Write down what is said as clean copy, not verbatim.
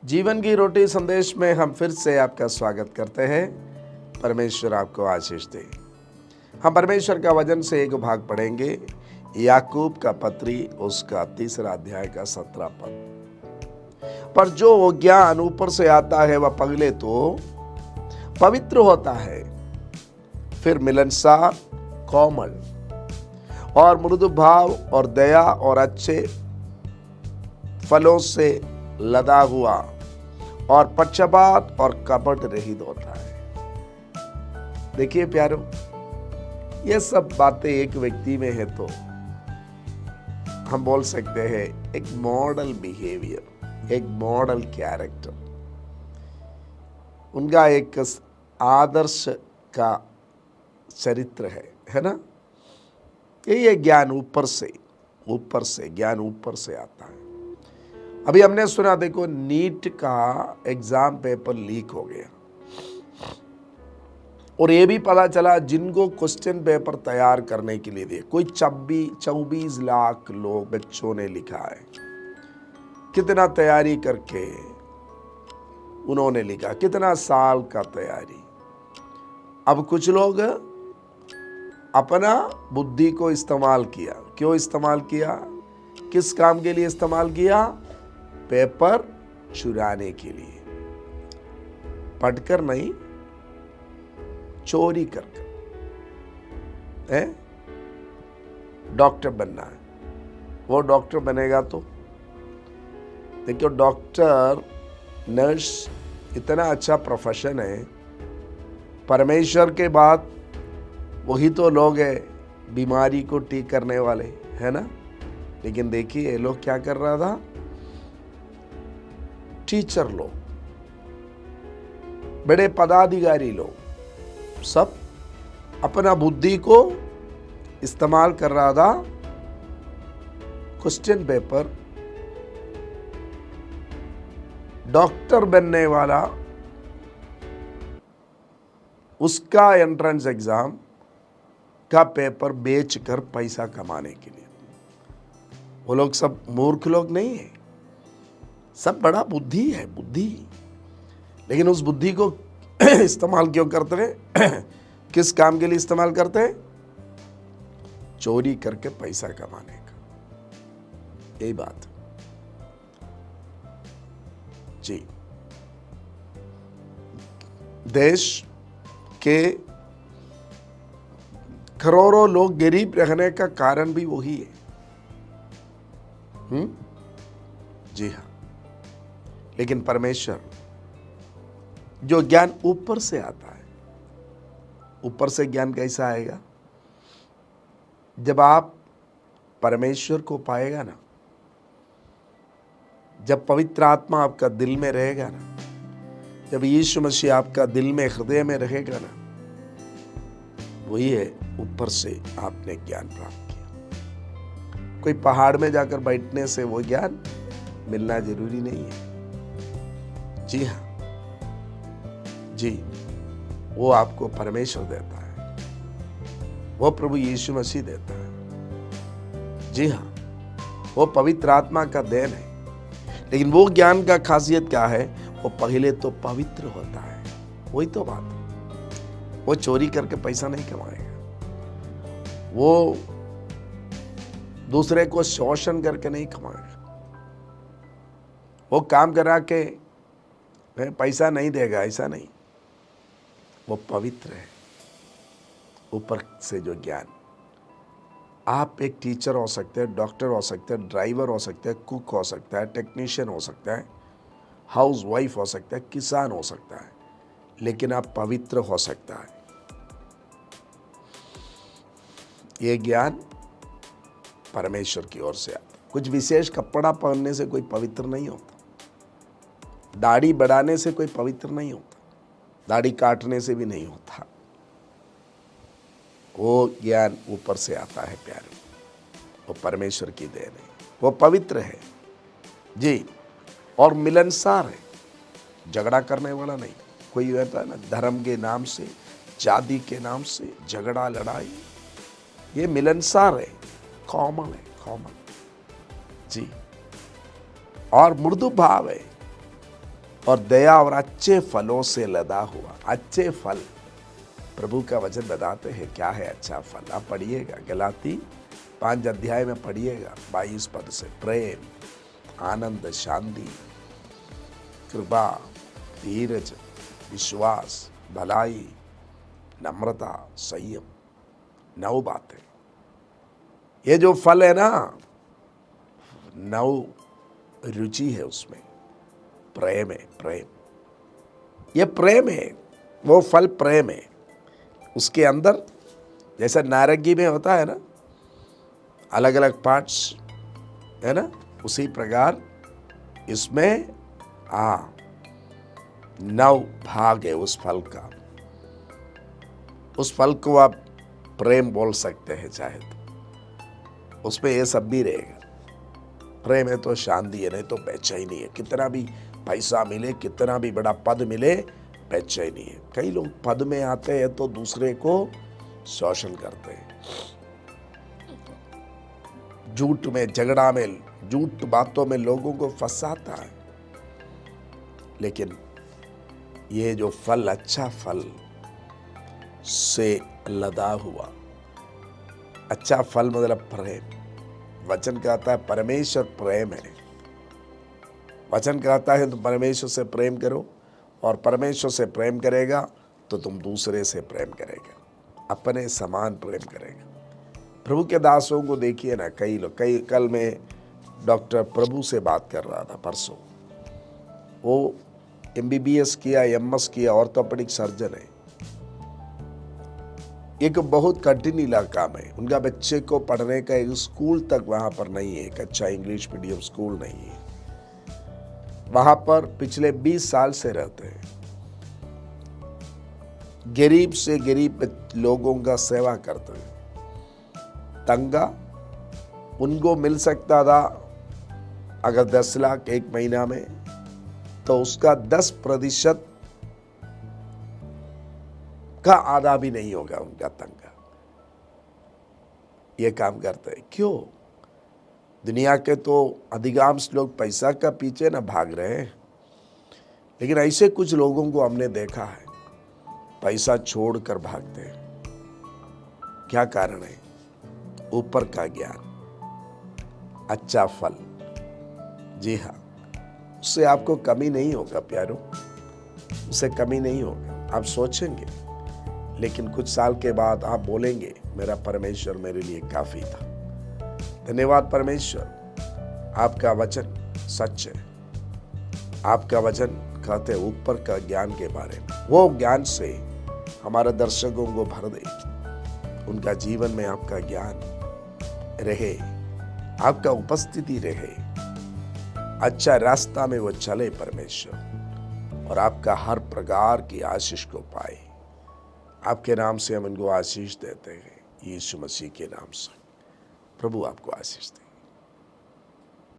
जीवन की रोटी संदेश में हम फिर से आपका स्वागत करते हैं। परमेश्वर आपको आशीष दे। हम परमेश्वर का वचन से एक भाग पढ़ेंगे, याकूब का पत्री उसका 3 अध्याय का 17 पद। पर जो ज्ञान ऊपर से आता है वह पहले तो पवित्र होता है, फिर मिलनसार, कोमल और मृदु भाव और दया और अच्छे फलों से लदा हुआ और पक्षपात और कपट रहित होता है। देखिए प्यारो, ये सब बातें एक व्यक्ति में है तो हम बोल सकते हैं एक मॉडल बिहेवियर, एक मॉडल कैरेक्टर, उनका एक आदर्श का चरित्र है ना। ये ज्ञान ऊपर से ज्ञान ऊपर से आता है। अभी हमने सुना, देखो नीट का एग्जाम पेपर लीक हो गया और ये भी पता चला जिनको क्वेश्चन पेपर तैयार करने के लिए दिए, कोई 24 लाख लोग बच्चों ने लिखा है। कितना तैयारी करके उन्होंने लिखा, कितना साल का तैयारी। अब कुछ लोग अपना बुद्धि को इस्तेमाल किया। क्यों इस्तेमाल किया? किस काम के लिए इस्तेमाल किया? पेपर चुराने के लिए। पढ़कर नहीं, चोरी कर है। डॉक्टर बनना है, वो डॉक्टर बनेगा तो देखियो, डॉक्टर नर्स इतना अच्छा प्रोफेशन है, परमेश्वर के बाद वही तो लोग है बीमारी को ठीक करने वाले, है ना। लेकिन देखिए ये लोग क्या कर रहा था, टीचर लोग, बड़े पदाधिकारी लोग, सब अपना बुद्धि को इस्तेमाल कर रहा था। क्वेश्चन पेपर, डॉक्टर बनने वाला उसका एंट्रेंस एग्जाम का पेपर बेचकर पैसा कमाने के लिए। वो लोग सब मूर्ख लोग नहीं है, सब बड़ा बुद्धि है, बुद्धि। लेकिन उस बुद्धि को इस्तेमाल क्यों करते हैं? किस काम के लिए इस्तेमाल करते हैं? चोरी करके पैसा कमाने का। यही बात जी। देश के करोड़ों लोग गरीब रहने का कारण भी वही है। जी हाँ। लेकिन परमेश्वर, जो ज्ञान ऊपर से आता है, ऊपर से ज्ञान कैसा आएगा? जब आप परमेश्वर को पाएगा ना, जब पवित्र आत्मा आपका दिल में रहेगा ना, जब यीशु मसीह आपका दिल में, हृदय में रहेगा ना, वही है ऊपर से आपने ज्ञान प्राप्त किया। कोई पहाड़ में जाकर बैठने से वो ज्ञान मिलना जरूरी नहीं है। जी हाँ जी, वो आपको परमेश्वर देता है, वो प्रभु यीशु मसीह देता है। जी हाँ, वो पवित्र आत्मा का देन है। लेकिन वो ज्ञान का खासियत क्या है? वो पहले तो पवित्र होता है। वही तो बात है। वो चोरी करके पैसा नहीं कमाएगा, वो दूसरे को शोषण करके नहीं कमाएगा, वो काम करा के पैसा नहीं देगा, ऐसा नहीं। वो पवित्र है। ऊपर से जो ज्ञान, आप एक टीचर हो सकते हैं, डॉक्टर हो सकते हैं, ड्राइवर हो सकते हैं, कुक हो सकता है, टेक्नीशियन हो सकता है, हाउस वाइफ हो सकता है, किसान हो सकता है, लेकिन आप पवित्र हो सकता है। ये ज्ञान परमेश्वर की ओर से आता। कुछ विशेष कपड़ा पहनने से कोई पवित्र नहीं होता, दाढ़ी बढ़ाने से कोई पवित्र नहीं होता, दाढ़ी काटने से भी नहीं होता। वो ज्ञान ऊपर से आता है प्यारे, वो परमेश्वर की देन है, वो पवित्र है जी, और मिलनसार है, झगड़ा करने वाला नहीं। कोई रहता है ना, धर्म के नाम से, जाति के नाम से झगड़ा लड़ाई, ये मिलनसार है, कॉमन है, कॉमन जी। और मृदु भाव है, और दया और अच्छे फलों से लदा हुआ। अच्छे फल, प्रभु का वचन बताते हैं क्या है अच्छा फल। आप पढ़िएगा, गलाती 5 अध्याय में पढ़िएगा 22 पद से। प्रेम, आनंद, शांति, कृपा, धीरज, विश्वास, भलाई, नम्रता, संयम, 9 बातें। ये जो फल है ना, 9 रुचि है उसमें। प्रेम है, प्रेम, ये प्रेम है, वो फल प्रेम है। उसके अंदर जैसा नारंगी में होता है ना, अलग अलग पार्ट्स है ना, उसी प्रकार इसमें 9 भाग है उस फल का। उस फल को आप प्रेम बोल सकते हैं चाहे तो। उसमें ये सब भी रहेगा। प्रेम है तो शांति है, नहीं तो बेचैनी है। कितना भी पैसा मिले, कितना भी बड़ा पद मिले, बेचैनी है। कई लोग पद में आते हैं तो दूसरे को शोषण करते हैं, झूठ में, झगड़ा में, झूठ बातों में लोगों को फंसाता है। लेकिन ये जो फल, अच्छा फल से लदा हुआ, अच्छा फल मतलब प्रेम। वचन कहता है परमेश्वर प्रेम है। वचन कहता है तो परमेश्वर से प्रेम करो, और परमेश्वर से प्रेम करेगा तो तुम दूसरे से प्रेम करेगा, अपने समान प्रेम करेगा। प्रभु के दासों को देखिए ना, कल मैं डॉक्टर प्रभु से बात कर रहा था परसों। वो MBBS किया, MS किया, ऑर्थोपेडिक सर्जन है। एक बहुत कठिन इलाका में उनका बच्चे को पढ़ने का एक स्कूल तक वहां पर नहीं है, एक अच्छा इंग्लिश मीडियम स्कूल नहीं है। वहां पर पिछले 20 साल से रहते हैं। गरीब से गरीब लोगों का सेवा करते हैं। तंगा उनको मिल सकता था अगर 10 लाख एक महीना में, तो उसका 10% का आधा भी नहीं होगा उनका तंगा। ये काम करते हैं। क्यों? दुनिया के तो अधिकांश लोग पैसा का पीछे ना भाग रहे हैं, लेकिन ऐसे कुछ लोगों को हमने देखा है पैसा छोड़कर भागते हैं। क्या कारण है? ऊपर का ज्ञान, अच्छा फल। जी हाँ, उससे आपको कमी नहीं होगा प्यारो, उससे कमी नहीं होगा। आप सोचेंगे, लेकिन कुछ साल के बाद आप बोलेंगे मेरा परमेश्वर मेरे लिए काफी था। धन्यवाद परमेश्वर, आपका वचन सच है। आपका वचन कहते ऊपर का ज्ञान के बारे में। वो ज्ञान से हमारे दर्शकों को भर दे, उनका जीवन में आपका ज्ञान रहे, आपका उपस्थिति रहे, अच्छा रास्ता में वो चले परमेश्वर, और आपका हर प्रकार की आशीष को पाए। आपके नाम से हम इनको आशीष देते हैं, यीशु मसीह के नाम से। प्रभु आपको आशीष दे।